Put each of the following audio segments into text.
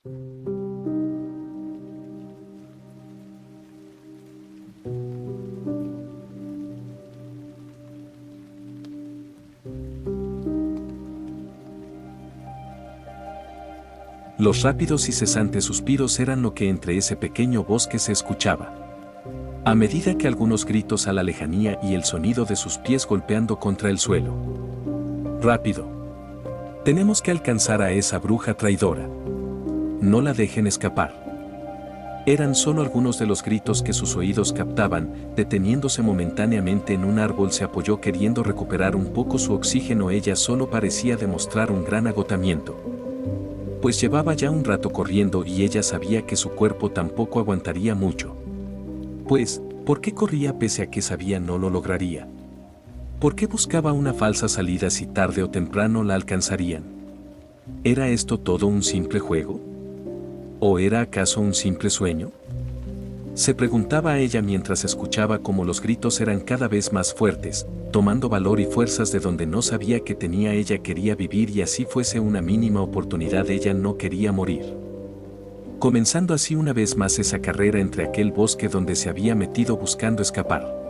Los rápidos y cesantes suspiros eran lo que entre ese pequeño bosque se escuchaba. A medida que algunos gritos a la lejanía y el sonido de sus pies golpeando contra el suelo. ¡Rápido! Tenemos que alcanzar a esa bruja traidora. No la dejen escapar. Eran solo algunos de los gritos que sus oídos captaban. Deteniéndose momentáneamente en un árbol, se apoyó queriendo recuperar un poco su oxígeno. Ella solo parecía demostrar un gran agotamiento, pues llevaba ya un rato corriendo y ella sabía que su cuerpo tampoco aguantaría mucho. Pues, ¿por qué corría pese a que sabía no lo lograría? ¿Por qué buscaba una falsa salida si tarde o temprano la alcanzarían? ¿Era esto todo un simple juego? ¿O era acaso un simple sueño? Se preguntaba a ella mientras escuchaba cómo los gritos eran cada vez más fuertes, tomando valor y fuerzas de donde no sabía que tenía. Ella quería vivir y así fuese una mínima oportunidad, ella no quería morir. Comenzando así una vez más esa carrera entre aquel bosque donde se había metido buscando escapar.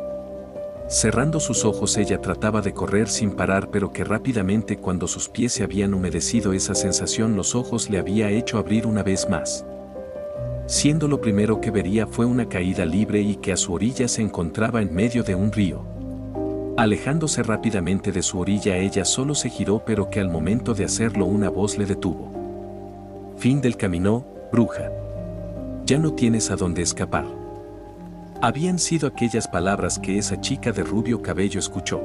Cerrando sus ojos ella trataba de correr sin parar, pero que rápidamente, cuando sus pies se habían humedecido, esa sensación los ojos le había hecho abrir una vez más. Siendo lo primero que vería fue una caída libre y que a su orilla se encontraba en medio de un río. Alejándose rápidamente de su orilla, ella solo se giró, pero que al momento de hacerlo una voz le detuvo. Fin del camino, bruja. Ya no tienes a dónde escapar. Habían sido aquellas palabras que esa chica de rubio cabello escuchó,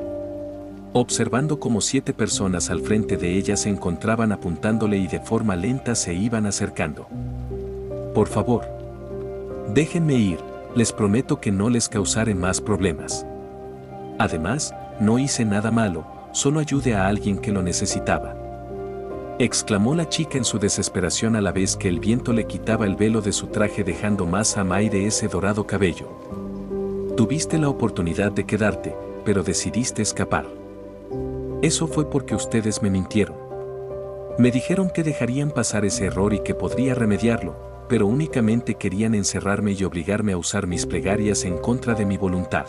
observando cómo 7 personas al frente de ella se encontraban apuntándole y de forma lenta se iban acercando. Por favor, déjenme ir, les prometo que no les causaré más problemas. Además, no hice nada malo, solo ayudé a alguien que lo necesitaba. Exclamó la chica en su desesperación a la vez que el viento le quitaba el velo de su traje, dejando más a Mai de ese dorado cabello. Tuviste la oportunidad de quedarte, pero decidiste escapar. Eso fue porque ustedes me mintieron. Me dijeron que dejarían pasar ese error y que podría remediarlo, pero únicamente querían encerrarme y obligarme a usar mis plegarias en contra de mi voluntad.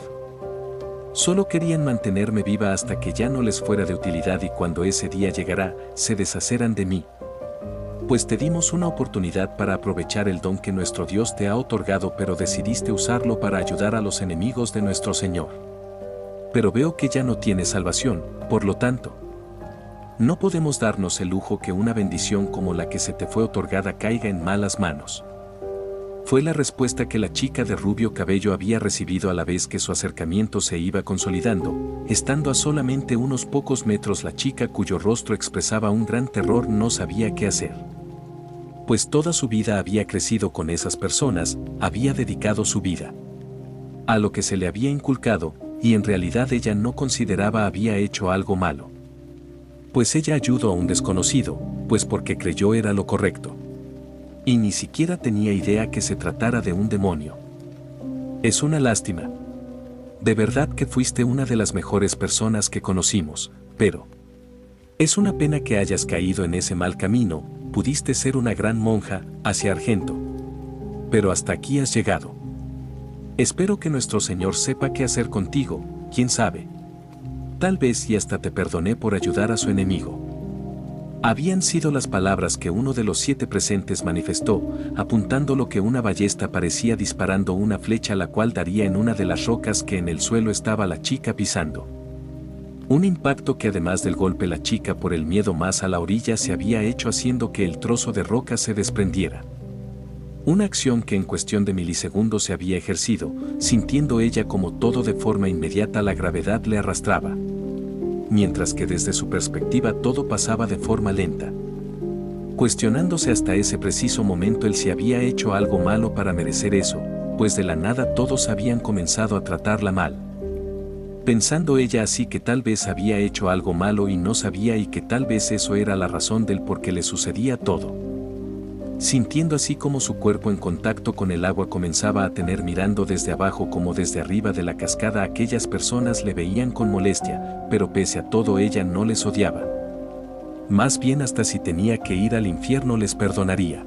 Solo querían mantenerme viva hasta que ya no les fuera de utilidad, y cuando ese día llegara, se deshacerán de mí. Pues te dimos una oportunidad para aprovechar el don que nuestro Dios te ha otorgado, pero decidiste usarlo para ayudar a los enemigos de nuestro Señor. Pero veo que ya no tienes salvación, por lo tanto, no podemos darnos el lujo que una bendición como la que se te fue otorgada caiga en malas manos. Fue la respuesta que la chica de rubio cabello había recibido a la vez que su acercamiento se iba consolidando. Estando a solamente unos pocos metros, la chica, cuyo rostro expresaba un gran terror, no sabía qué hacer. Pues toda su vida había crecido con esas personas, había dedicado su vida a lo que se le había inculcado, y en realidad ella no consideraba había hecho algo malo. Pues ella ayudó a un desconocido, pues porque creyó era lo correcto. Y ni siquiera tenía idea que se tratara de un demonio. Es una lástima. De verdad que fuiste una de las mejores personas que conocimos, pero es una pena que hayas caído en ese mal camino. Pudiste ser una gran monja, hacia Argento. Pero hasta aquí has llegado. Espero que nuestro Señor sepa qué hacer contigo, quién sabe. Tal vez y hasta te perdoné por ayudar a su enemigo. Habían sido las palabras que uno de los 7 presentes manifestó, apuntando lo que una ballesta parecía, disparando una flecha la cual daría en una de las rocas que en el suelo estaba la chica pisando. Un impacto que, además del golpe, la chica por el miedo más a la orilla se había hecho, haciendo que el trozo de roca se desprendiera. Una acción que en cuestión de milisegundos se había ejercido, sintiendo ella como todo de forma inmediata la gravedad le arrastraba. Mientras que desde su perspectiva todo pasaba de forma lenta. Cuestionándose hasta ese preciso momento el si había hecho algo malo para merecer eso, pues de la nada todos habían comenzado a tratarla mal. Pensando ella así que tal vez había hecho algo malo y no sabía, y que tal vez eso era la razón del por qué le sucedía todo. Sintiendo así como su cuerpo en contacto con el agua comenzaba a tener, mirando desde abajo como desde arriba de la cascada, aquellas personas le veían con molestia, pero pese a todo ella no les odiaba. Más bien, hasta si tenía que ir al infierno les perdonaría.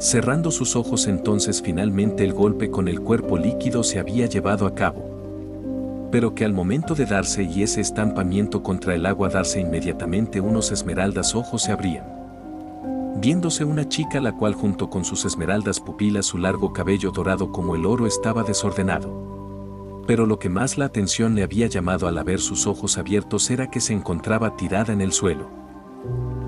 Cerrando sus ojos entonces finalmente el golpe con el cuerpo líquido se había llevado a cabo. Pero que al momento de darse y ese estampamiento contra el agua darse inmediatamente unos esmeraldas ojos se abrían. Viéndose una chica la cual junto con sus esmeraldas pupilas su largo cabello dorado como el oro estaba desordenado. Pero lo que más la atención le había llamado al ver sus ojos abiertos era que se encontraba tirada en el suelo.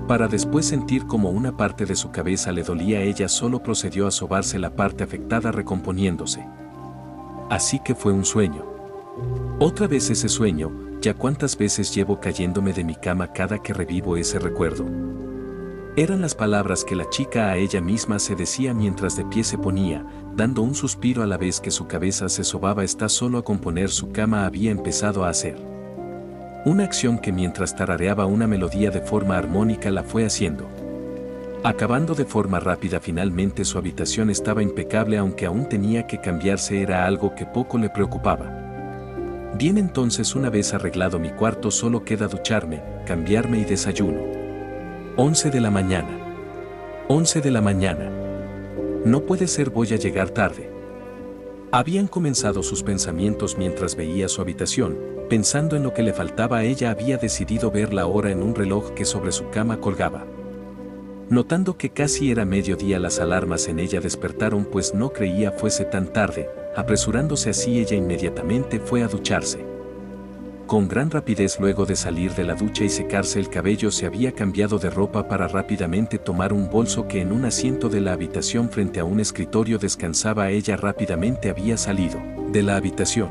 Para después sentir como una parte de su cabeza le dolía, ella solo procedió a sobarse la parte afectada recomponiéndose. Así que fue un sueño. Otra vez ese sueño, ya cuántas veces llevo cayéndome de mi cama cada que revivo ese recuerdo. Eran las palabras que la chica a ella misma se decía mientras de pie se ponía, dando un suspiro a la vez que su cabeza se sobaba. Está solo a componer su cama había empezado a hacer. Una acción que mientras tarareaba una melodía de forma armónica la fue haciendo. Acabando de forma rápida finalmente su habitación estaba impecable aunque aún tenía que cambiarse, era algo que poco le preocupaba. Bien, entonces una vez arreglado mi cuarto solo queda ducharme, cambiarme y desayuno. 11 de la mañana. 11 de la mañana. No puede ser, voy a llegar tarde. Habían comenzado sus pensamientos mientras veía su habitación, pensando en lo que le faltaba. Ella había decidido ver la hora en un reloj que sobre su cama colgaba. Notando que casi era mediodía, las alarmas en ella despertaron, pues no creía fuese tan tarde. Apresurándose así, ella inmediatamente fue a ducharse. Con gran rapidez, luego de salir de la ducha y secarse el cabello, se había cambiado de ropa para rápidamente tomar un bolso que en un asiento de la habitación frente a un escritorio descansaba. Ella rápidamente había salido de la habitación.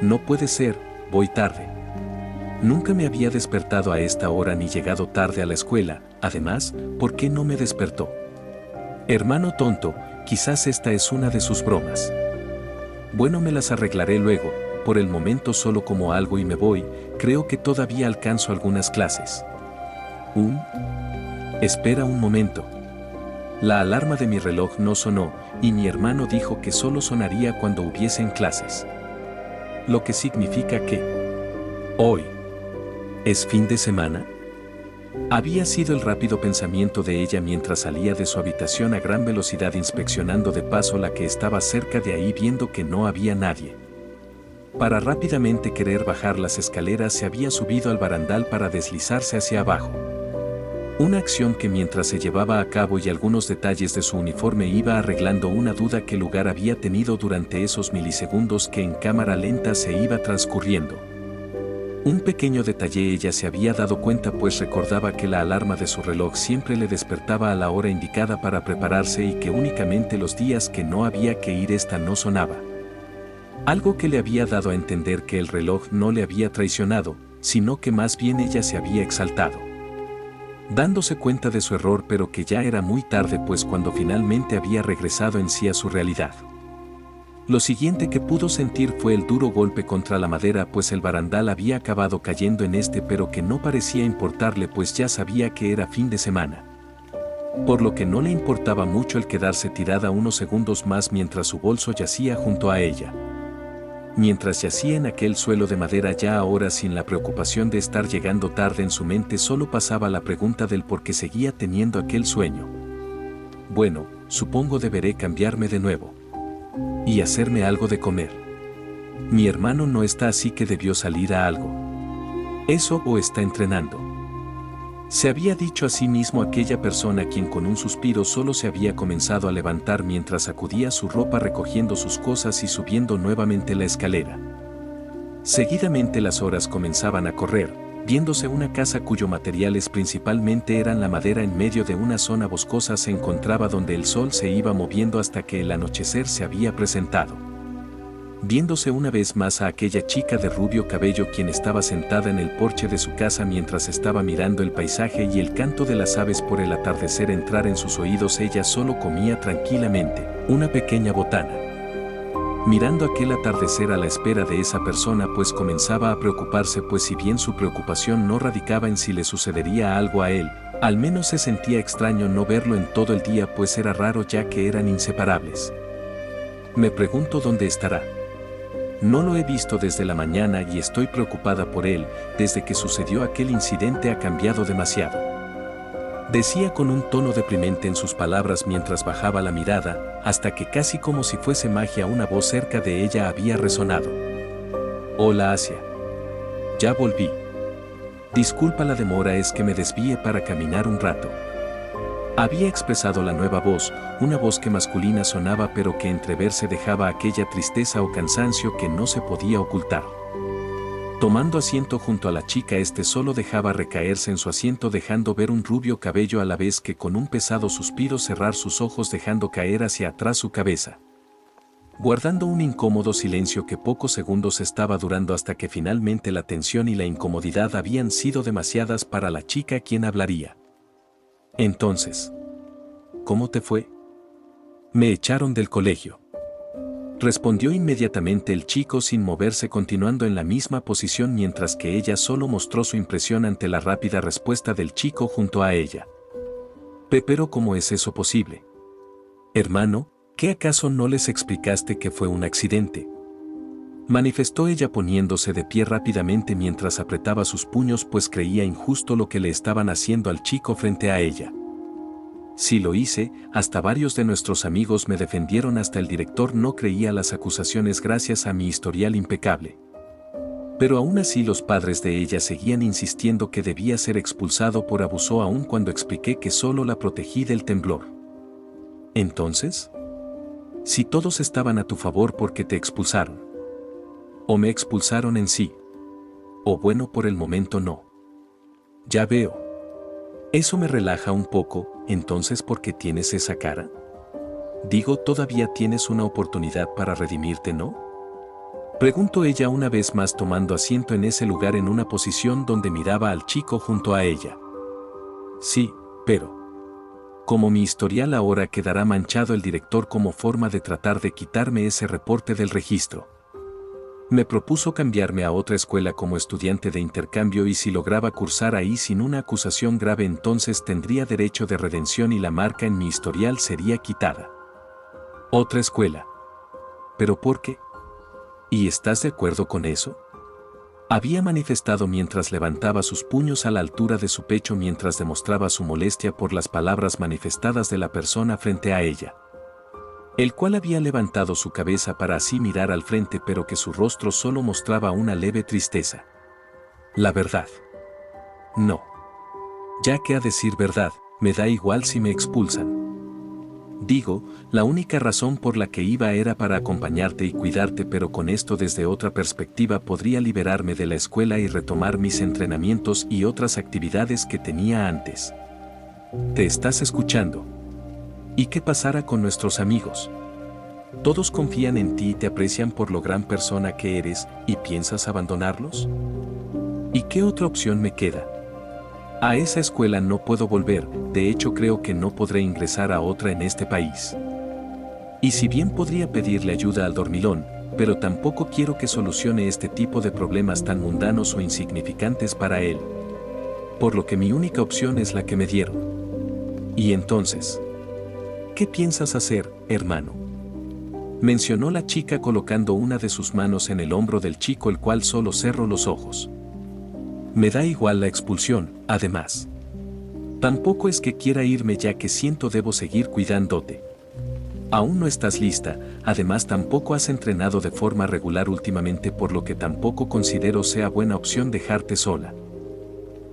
No puede ser, voy tarde. Nunca me había despertado a esta hora ni llegado tarde a la escuela. Además, ¿por qué no me despertó? Hermano tonto, quizás esta es una de sus bromas. Bueno, me las arreglaré luego. Por el momento solo como algo y me voy. Creo que todavía alcanzo algunas clases. Espera un momento. La alarma de mi reloj no sonó, y mi hermano dijo que solo sonaría cuando hubiesen clases. Lo que significa que hoy ¿es fin de semana? Había sido el rápido pensamiento de ella mientras salía de su habitación a gran velocidad, inspeccionando de paso la que estaba cerca de ahí, viendo que no había nadie. Para rápidamente querer bajar las escaleras, se había subido al barandal para deslizarse hacia abajo. Una acción que mientras se llevaba a cabo y algunos detalles de su uniforme iba arreglando una duda que lugar había tenido durante esos milisegundos que en cámara lenta se iba transcurriendo. Un pequeño detalle ella se había dado cuenta, pues recordaba que la alarma de su reloj siempre le despertaba a la hora indicada para prepararse y que únicamente los días que no había que ir esta no sonaba. Algo que le había dado a entender que el reloj no le había traicionado, sino que más bien ella se había exaltado. Dándose cuenta de su error, pero que ya era muy tarde, pues cuando finalmente había regresado en sí a su realidad. Lo siguiente que pudo sentir fue el duro golpe contra la madera, pues el barandal había acabado cayendo en pero que no parecía importarle, pues ya sabía que era fin de semana. Por lo que no le importaba mucho el quedarse tirada unos segundos más mientras su bolso yacía junto a ella. Mientras yacía en aquel suelo de madera, ya ahora sin la preocupación de estar llegando tarde, en su mente solo pasaba la pregunta del por qué seguía teniendo aquel sueño. Bueno, supongo deberé cambiarme de nuevo. Y hacerme algo de comer. Mi hermano no está, así que debió salir a algo. Eso o está entrenando. Se había dicho a sí mismo aquella persona, quien con un suspiro solo se había comenzado a levantar mientras sacudía su ropa, recogiendo sus cosas y subiendo nuevamente la escalera. Seguidamente las horas comenzaban a correr, viéndose una casa cuyo materiales principalmente eran la madera en medio de una zona boscosa se encontraba, donde el sol se iba moviendo hasta que el anochecer se había presentado. Viéndose una vez más a aquella chica de rubio cabello, quien estaba sentada en el porche de su casa mientras estaba mirando el paisaje y el canto de las aves por el atardecer entrar en sus oídos, ella solo comía tranquilamente una pequeña botana. Mirando aquel atardecer a la espera de esa persona, pues comenzaba a preocuparse, pues si bien su preocupación no radicaba en si le sucedería algo a él, al menos se sentía extraño no verlo en todo el día, pues era raro ya que eran inseparables. Me pregunto dónde estará. No lo he visto desde la mañana y estoy preocupada por él. Desde que sucedió aquel incidente ha cambiado demasiado. Decía con un tono deprimente en sus palabras mientras bajaba la mirada, hasta que casi como si fuese magia una voz cerca de ella había resonado. Hola Asia. Ya volví. Disculpa la demora, es que me desvíe para caminar un rato. Había expresado la nueva voz, una voz que masculina sonaba pero que entreverse dejaba aquella tristeza o cansancio que no se podía ocultar. Tomando asiento junto a la chica, solo dejaba recaerse en su asiento dejando ver un rubio cabello a la vez que con un pesado suspiro cerrar sus ojos dejando caer hacia atrás su cabeza. Guardando un incómodo silencio que pocos segundos estaba durando hasta que finalmente la tensión y la incomodidad habían sido demasiadas para la chica quien hablaría. Entonces, ¿cómo te fue? Me echaron del colegio. Respondió inmediatamente el chico sin moverse, continuando en la misma posición mientras que ella solo mostró su impresión ante la rápida respuesta del chico junto a ella. Pero ¿cómo es eso posible? Hermano, ¿qué acaso no les explicaste que fue un accidente? Manifestó ella poniéndose de pie rápidamente mientras apretaba sus puños, pues creía injusto lo que le estaban haciendo al chico frente a ella. Sí lo hice, hasta varios de nuestros amigos me defendieron, hasta el director no creía las acusaciones gracias a mi historial impecable. Pero aún así los padres de ella seguían insistiendo que debía ser expulsado por abuso aun cuando expliqué que solo la protegí del temblor. Entonces, si todos estaban a tu favor, ¿por qué te expulsaron? ¿O me expulsaron en sí? O bueno, por el momento no. Ya veo. Eso me relaja un poco. Entonces, ¿por qué tienes esa cara? Digo, todavía tienes una oportunidad para redimirte, ¿no? Preguntó ella una vez más, tomando asiento en ese lugar en una posición donde miraba al chico junto a ella. Sí, pero como mi historial ahora quedará manchado, el director como forma de tratar de quitarme ese reporte del registro. Me propuso cambiarme a otra escuela como estudiante de intercambio y si lograba cursar ahí sin una acusación grave entonces tendría derecho de redención y la marca en mi historial sería quitada. Otra escuela. ¿Pero por qué? ¿Y estás de acuerdo con eso? Había manifestado mientras levantaba sus puños a la altura de su pecho mientras demostraba su molestia por las palabras manifestadas de la persona frente a ella, el cual había levantado su cabeza para así mirar al frente, pero que su rostro solo mostraba una leve tristeza. La verdad. No. Ya que a decir verdad, me da igual si me expulsan. Digo, la única razón por la que iba era para acompañarte y cuidarte, pero con esto desde otra perspectiva podría liberarme de la escuela y retomar mis entrenamientos y otras actividades que tenía antes. ¿Te estás escuchando? ¿Y qué pasará con nuestros amigos? Todos confían en ti y te aprecian por lo gran persona que eres, ¿y piensas abandonarlos? ¿Y qué otra opción me queda? A esa escuela no puedo volver, de hecho creo que no podré ingresar a otra en este país. Y si bien podría pedirle ayuda al dormilón, pero tampoco quiero que solucione este tipo de problemas tan mundanos o insignificantes para él. Por lo que mi única opción es la que me dieron. Y entonces, ¿qué piensas hacer, hermano? Mencionó la chica colocando una de sus manos en el hombro del chico, el cual solo cerró los ojos. Me da igual la expulsión, además. Tampoco es que quiera irme ya que siento debo seguir cuidándote. Aún no estás lista, además tampoco has entrenado de forma regular últimamente, por lo que tampoco considero sea buena opción dejarte sola.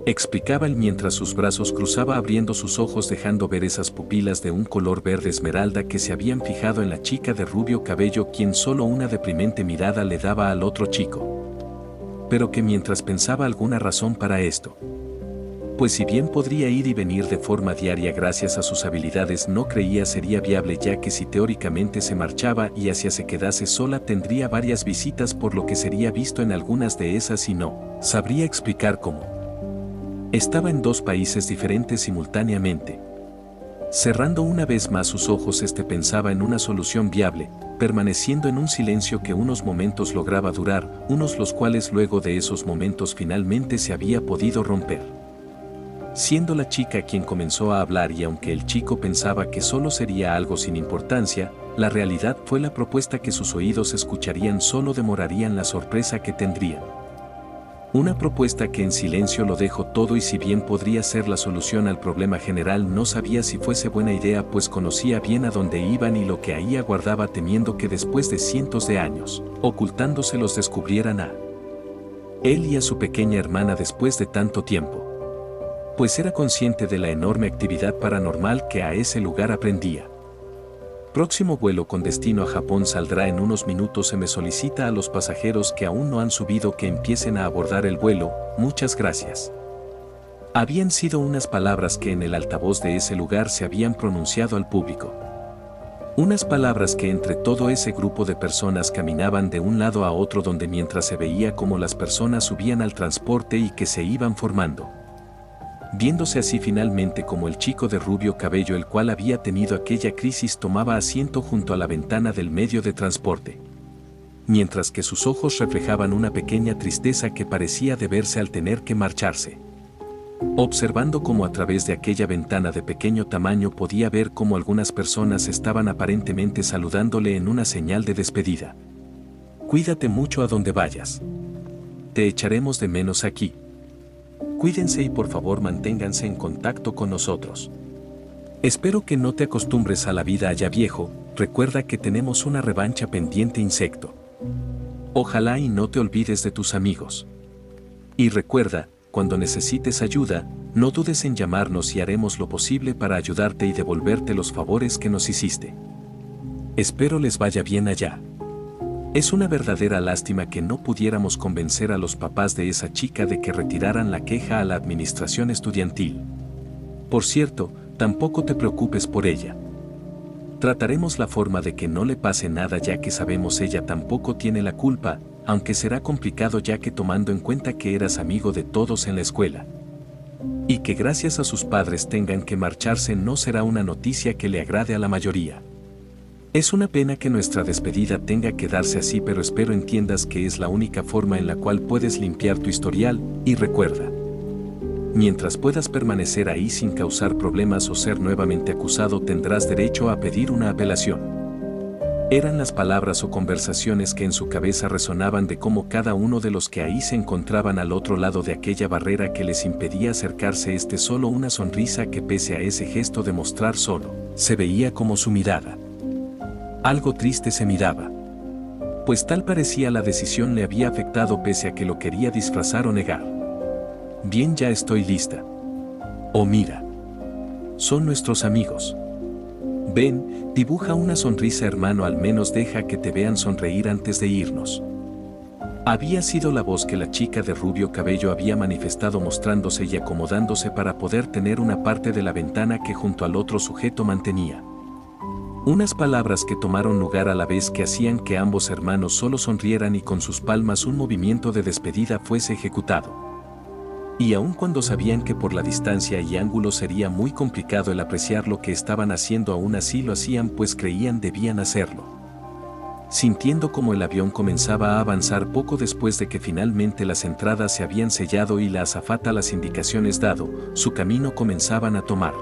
Explicaba él mientras sus brazos cruzaba abriendo sus ojos dejando ver esas pupilas de un color verde esmeralda que se habían fijado en la chica de rubio cabello, quien solo una deprimente mirada le daba al otro chico. Pero que mientras pensaba alguna razón para esto. Pues si bien podría ir y venir de forma diaria gracias a sus habilidades, no creía sería viable, ya que si teóricamente se marchaba y hacia se quedase sola tendría varias visitas, por lo que sería visto en algunas de esas y no sabría explicar cómo. Estaba en dos países diferentes simultáneamente. Cerrando una vez más sus ojos, pensaba en una solución viable, permaneciendo en un silencio que unos momentos lograba durar, unos los cuales luego de esos momentos finalmente se había podido romper. Siendo la chica quien comenzó a hablar, y aunque el chico pensaba que solo sería algo sin importancia, la realidad fue la propuesta que sus oídos escucharían, solo demorarían la sorpresa que tendrían. Una propuesta que en silencio lo dejó todo y si bien podría ser la solución al problema general no sabía si fuese buena idea pues conocía bien a dónde iban y lo que ahí aguardaba temiendo que después de cientos de años, ocultándose los descubrieran a él y a su pequeña hermana después de tanto tiempo. Pues era consciente de la enorme actividad paranormal que a ese lugar aprendía. Próximo vuelo con destino a Japón saldrá en unos minutos. Se me solicita a los pasajeros que aún no han subido que empiecen a abordar el vuelo, muchas gracias. Habían sido unas palabras que en el altavoz de ese lugar se habían pronunciado al público. Unas palabras que entre todo ese grupo de personas caminaban de un lado a otro donde mientras se veía cómo las personas subían al transporte y que se iban formando. Viéndose así finalmente como el chico de rubio cabello el cual había tenido aquella crisis tomaba asiento junto a la ventana del medio de transporte. Mientras que sus ojos reflejaban una pequeña tristeza que parecía deberse al tener que marcharse. Observando cómo a través de aquella ventana de pequeño tamaño podía ver cómo algunas personas estaban aparentemente saludándole en una señal de despedida. Cuídate mucho a donde vayas. Te echaremos de menos aquí. Cuídense y por favor manténganse en contacto con nosotros. Espero que no te acostumbres a la vida allá viejo, recuerda que tenemos una revancha pendiente insecto. Ojalá y no te olvides de tus amigos. Y recuerda, cuando necesites ayuda, no dudes en llamarnos y haremos lo posible para ayudarte y devolverte los favores que nos hiciste. Espero les vaya bien allá. Es una verdadera lástima que no pudiéramos convencer a los papás de esa chica de que retiraran la queja a la administración estudiantil. Por cierto, tampoco te preocupes por ella. Trataremos la forma de que no le pase nada ya que sabemos ella tampoco tiene la culpa, aunque será complicado ya que tomando en cuenta que eras amigo de todos en la escuela. Y que gracias a sus padres tengan que marcharse no será una noticia que le agrade a la mayoría. Es una pena que nuestra despedida tenga que darse así, pero espero entiendas que es la única forma en la cual puedes limpiar tu historial, y recuerda. Mientras puedas permanecer ahí sin causar problemas o ser nuevamente acusado tendrás derecho a pedir una apelación. Eran las palabras o conversaciones que en su cabeza resonaban de cómo cada uno de los que ahí se encontraban al otro lado de aquella barrera que les impedía acercarse solo una sonrisa que pese a ese gesto de mostrar solo, se veía como su mirada. Algo triste se miraba. Pues tal parecía la decisión le había afectado pese a que lo quería disfrazar o negar. Bien, ya estoy lista. Oh, mira. Son nuestros amigos. Ven, dibuja una sonrisa hermano, al menos deja que te vean sonreír antes de irnos. Había sido la voz que la chica de rubio cabello había manifestado mostrándose y acomodándose para poder tener una parte de la ventana que junto al otro sujeto mantenía. Unas palabras que tomaron lugar a la vez que hacían que ambos hermanos solo sonrieran y con sus palmas un movimiento de despedida fuese ejecutado. Y aun cuando sabían que por la distancia y ángulo sería muy complicado el apreciar lo que estaban haciendo, aún así lo hacían pues creían debían hacerlo. Sintiendo como el avión comenzaba a avanzar poco después de que finalmente las entradas se habían sellado y la azafata las indicaciones dado, su camino comenzaban a tomar.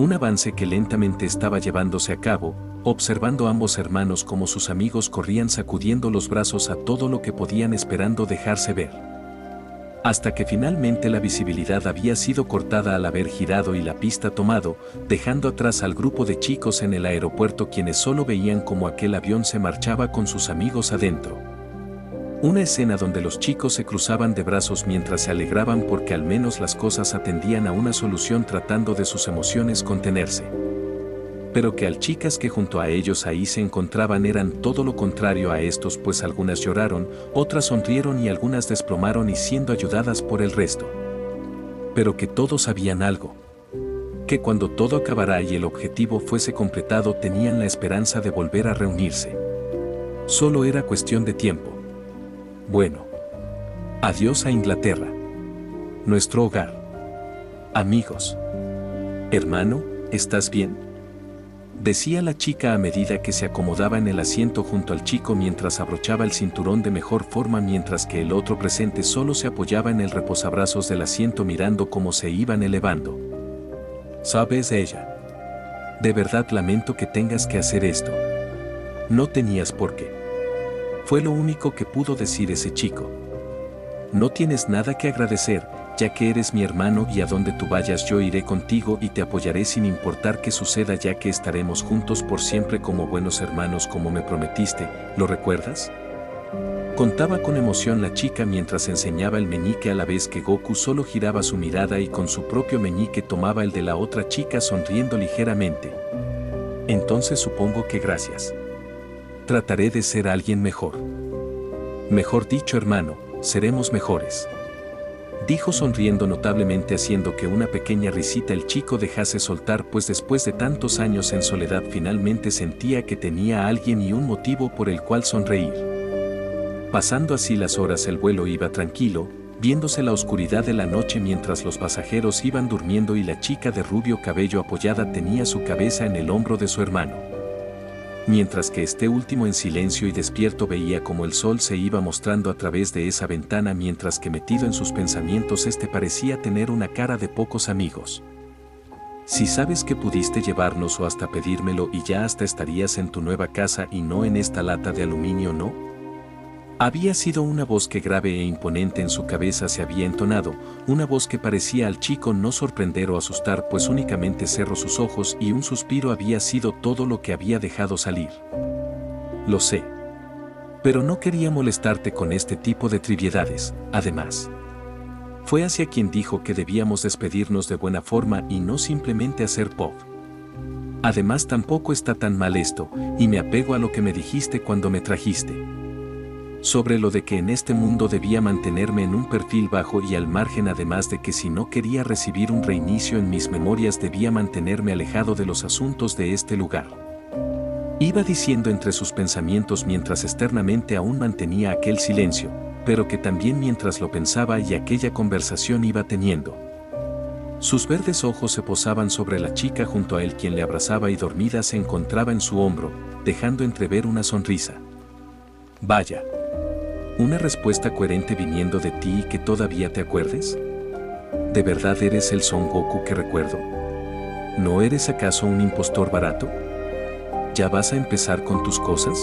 Un avance que lentamente estaba llevándose a cabo, observando a ambos hermanos como sus amigos corrían sacudiendo los brazos a todo lo que podían esperando dejarse ver. Hasta que finalmente la visibilidad había sido cortada al haber girado y la pista tomado, dejando atrás al grupo de chicos en el aeropuerto quienes solo veían como aquel avión se marchaba con sus amigos adentro. Una escena donde los chicos se cruzaban de brazos mientras se alegraban porque al menos las cosas atendían a una solución tratando de sus emociones contenerse. Pero que al chicas que junto a ellos ahí se encontraban eran todo lo contrario a estos, pues algunas lloraron, otras sonrieron y algunas desplomaron y siendo ayudadas por el resto. Pero que todos sabían algo. Que cuando todo acabara y el objetivo fuese completado tenían la esperanza de volver a reunirse. Solo era cuestión de tiempo. Bueno. Adiós a Inglaterra. Nuestro hogar. Amigos. Hermano, ¿estás bien? Decía la chica a medida que se acomodaba en el asiento junto al chico mientras abrochaba el cinturón de mejor forma, mientras que el otro presente solo se apoyaba en el reposabrazos del asiento mirando cómo se iban elevando. ¿Sabes, ella? De verdad lamento que tengas que hacer esto. No tenías por qué. Fue lo único que pudo decir ese chico. No tienes nada que agradecer, ya que eres mi hermano y a donde tú vayas yo iré contigo y te apoyaré sin importar qué suceda, ya que estaremos juntos por siempre como buenos hermanos como me prometiste, ¿lo recuerdas? Contaba con emoción la chica mientras enseñaba el meñique a la vez que Goku solo giraba su mirada y con su propio meñique tomaba el de la otra chica sonriendo ligeramente. Entonces supongo que gracias. Trataré de ser alguien mejor. Mejor dicho, hermano, seremos mejores. Dijo sonriendo notablemente, haciendo que una pequeña risita el chico dejase soltar, pues después de tantos años en soledad finalmente sentía que tenía a alguien y un motivo por el cual sonreír. Pasando así las horas, el vuelo iba tranquilo, viéndose la oscuridad de la noche mientras los pasajeros iban durmiendo y la chica de rubio cabello apoyada tenía su cabeza en el hombro de su hermano. Mientras que este último en silencio y despierto veía cómo el sol se iba mostrando a través de esa ventana, mientras que metido en sus pensamientos parecía tener una cara de pocos amigos. Si sabes que pudiste llevarnos o hasta pedírmelo y ya hasta estarías en tu nueva casa y no en esta lata de aluminio, ¿no? Había sido una voz que grave e imponente en su cabeza se había entonado, una voz que parecía al chico no sorprender o asustar, pues únicamente cerró sus ojos y un suspiro había sido todo lo que había dejado salir. Lo sé. Pero no quería molestarte con este tipo de trivialidades, además. Fue hacia quien dijo que debíamos despedirnos de buena forma y no simplemente hacer pop. Además tampoco está tan mal esto, y me apego a lo que me dijiste cuando me trajiste. Sobre lo de que en este mundo debía mantenerme en un perfil bajo y al margen, además de que si no quería recibir un reinicio en mis memorias debía mantenerme alejado de los asuntos de este lugar. Iba diciendo entre sus pensamientos mientras externamente aún mantenía aquel silencio, pero que también mientras lo pensaba y aquella conversación iba teniendo. Sus verdes ojos se posaban sobre la chica junto a él, quien le abrazaba y dormida se encontraba en su hombro, dejando entrever una sonrisa. Vaya. Una respuesta coherente viniendo de ti y que todavía te acuerdes. ¿De verdad eres el Son Goku que recuerdo? ¿No eres acaso un impostor barato? ¿Ya vas a empezar con tus cosas?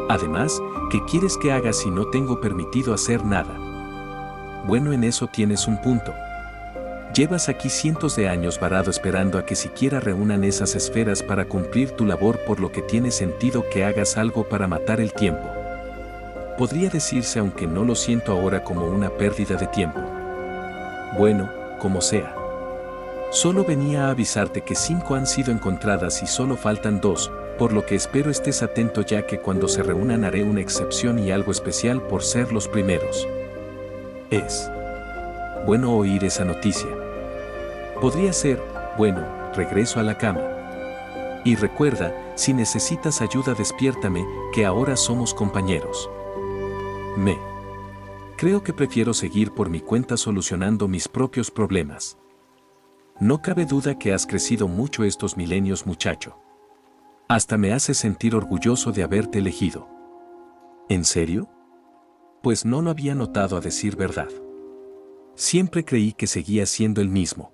Además, ¿qué quieres que haga si no tengo permitido hacer nada? Bueno, en eso tienes un punto. Llevas aquí cientos de años varado esperando a que siquiera reúnan esas esferas para cumplir tu labor, por lo que tiene sentido que hagas algo para matar el tiempo. Podría decirse, aunque no lo siento ahora, como una pérdida de tiempo. Bueno, como sea. Solo venía a avisarte que 5 han sido encontradas y solo faltan 2, por lo que espero estés atento, ya que cuando se reúnan haré una excepción y algo especial por ser los primeros. Es bueno oír esa noticia. Podría ser, bueno, regreso a la cama. Y recuerda, si necesitas ayuda despiértame, que ahora somos compañeros. Creo que prefiero seguir por mi cuenta solucionando mis propios problemas. No cabe duda que has crecido mucho estos milenios, muchacho. Hasta me hace sentir orgulloso de haberte elegido. ¿En serio? Pues no lo había notado, a decir verdad. Siempre creí que seguía siendo el mismo.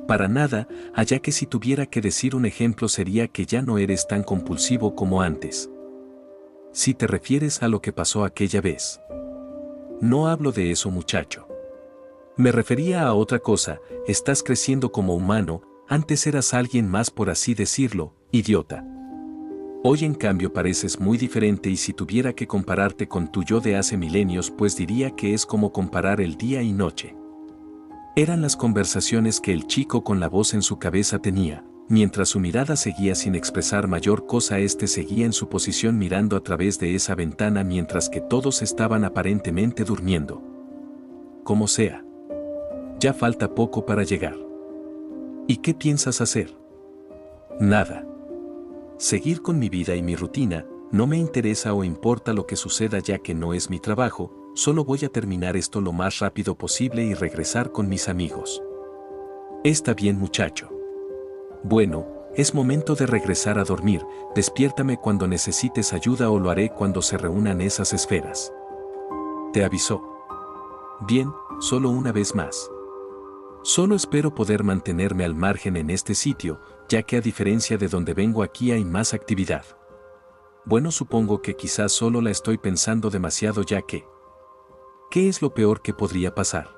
Para nada, allá que si tuviera que decir un ejemplo sería que ya no eres tan compulsivo como antes. Si te refieres a lo que pasó aquella vez. No hablo de eso, muchacho. Me refería a otra cosa. Estás creciendo como humano, antes eras alguien más, por así decirlo, idiota. Hoy en cambio pareces muy diferente, y si tuviera que compararte con tu yo de hace milenios, pues diría que es como comparar el día y noche. Eran las conversaciones que el chico con la voz en su cabeza tenía. Mientras su mirada seguía sin expresar mayor cosa, seguía en su posición mirando a través de esa ventana mientras que todos estaban aparentemente durmiendo. Como sea. Ya falta poco para llegar. ¿Y qué piensas hacer? Nada. Seguir con mi vida y mi rutina. No me interesa o importa lo que suceda, ya que no es mi trabajo. Solo voy a terminar esto lo más rápido posible y regresar con mis amigos. Está bien, muchacho. Bueno, es momento de regresar a dormir. Despiértame cuando necesites ayuda o lo haré cuando se reúnan esas esferas. Te avisó. Bien, solo una vez más. Solo espero poder mantenerme al margen en este sitio, ya que a diferencia de donde vengo, aquí hay más actividad. Bueno, supongo que quizás solo la estoy pensando demasiado, ya que ¿Qué es lo peor que podría pasar?